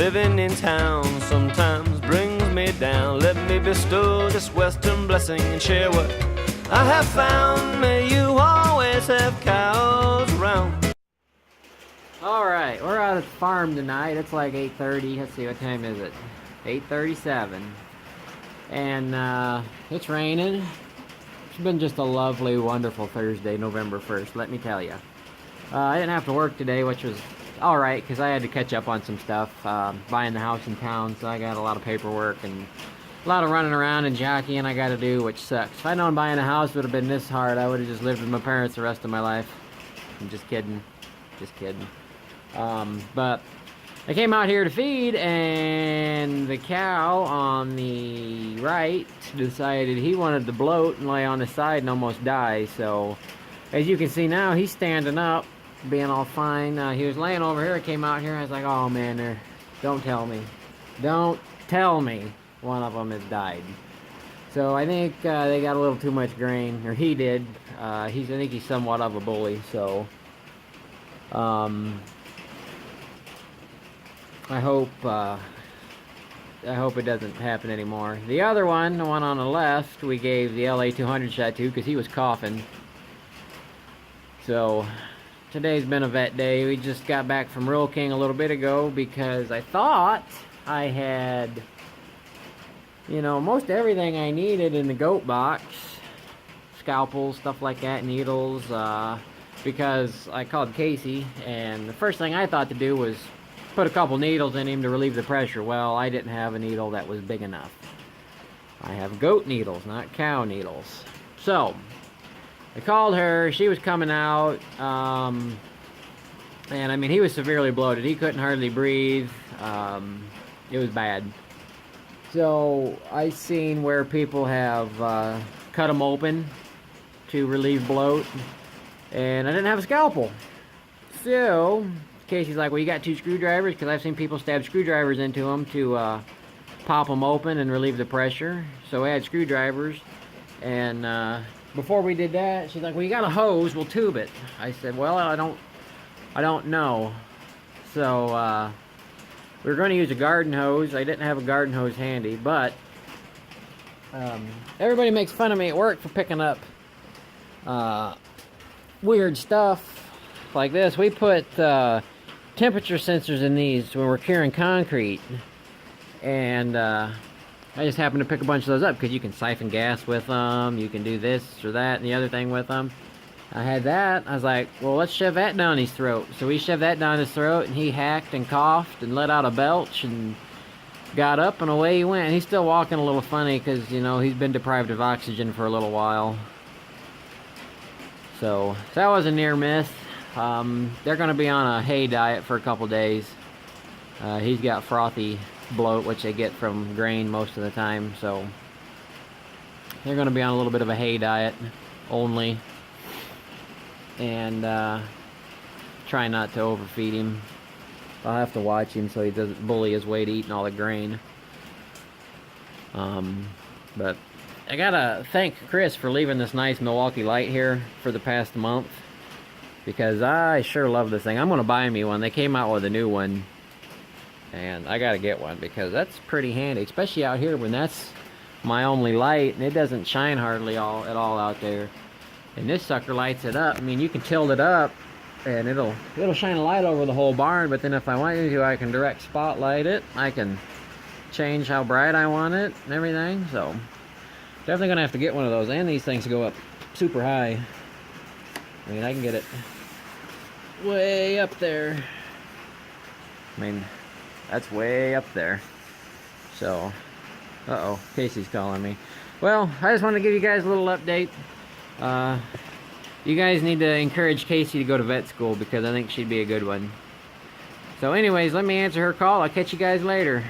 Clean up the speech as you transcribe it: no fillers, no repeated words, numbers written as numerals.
Living in town sometimes brings me down. Let me bestow this western blessing and share what I have found. May you always have cows around. Alright, we're out at the farm tonight. It's like 8:30. Let's see, what time is it? 8:37. And it's raining. It's been just a lovely, wonderful Thursday, November 1st, let me tell you. I didn't have to work today, which was alright, because I had to catch up on some stuff. Buying the house in town, so I got a lot of paperwork and a lot of running around and jockeying I got to do, which sucks. If I'd known buying a house would have been this hard, I would have just lived with my parents the rest of my life. I'm just kidding. Just kidding. But I came out here to feed, and the cow on the right decided he wanted to bloat and lay on his side and almost die. So as you can see now, he's standing up, being all fine. He was laying over here. I came out here. I was like, oh man, don't tell me. Don't tell me one of them has died. So I think they got a little too much grain, or he did. I think he's somewhat of a bully. So I hope it doesn't happen anymore. The other one, the one on the left, we gave the LA200 shot to because he was coughing. So today's been a vet day. We just got back from Rural King a little bit ago because I thought I had, you know, most everything I needed in the goat box. Scalpels, stuff like that, needles, because I called Casey, and the first thing I thought to do was put a couple needles in him to relieve the pressure. Well, I didn't have a needle that was big enough. I have goat needles, not cow needles. So I called her. She was coming out, and I mean, he was severely bloated. He couldn't hardly breathe. It was bad. So I seen where people have cut them open to relieve bloat, and I didn't have a scalpel. So Casey's like, well, you got 2 screwdrivers? Because I've seen people stab screwdrivers into them to pop them open and relieve the pressure. So I had screwdrivers, and before we did that, she's like, well, you got a hose, we'll tube it. I said, well, I don't know. So we were going to use a garden hose. I didn't have a garden hose handy, but everybody makes fun of me at work for picking up weird stuff like this. We put temperature sensors in these when we're curing concrete, and I just happened to pick a bunch of those up because you can siphon gas with them, you can do this or that and the other thing with them. I had that. I was like, well, let's shove that down his throat. So we shoved that down his throat, and he hacked and coughed and let out a belch and got up, and away he went. And he's still walking a little funny because, you know, he's been deprived of oxygen for a little while. So that was a near miss. They're going to be on a hay diet for a couple days. He's got frothy bloat, which they get from grain most of the time. So they're going to be on a little bit of a hay diet only. And try not to overfeed him. I'll have to watch him so he doesn't bully his way to eating all the grain. But I gotta thank Chris for leaving this nice Milwaukee light here for the past month, because I sure love this thing. I'm gonna buy me one. They came out with a new one, and I gotta get one because that's pretty handy, especially out here when that's my only light and it doesn't shine hardly at all out there. And this sucker lights it up. I mean, you can tilt it up and it'll shine a light over the whole barn, but then if I want to, I can direct spotlight it. I can change how bright I want it and everything. So definitely gonna have to get one of those. And these things go up super high. I mean, I can get it way up there. I mean, that's way up there. So, uh-oh, Casey's calling me. Well, I just wanted to give you guys a little update. You guys need to encourage Casey to go to vet school because I think she'd be a good one. So anyways, let me answer her call. I'll catch you guys later.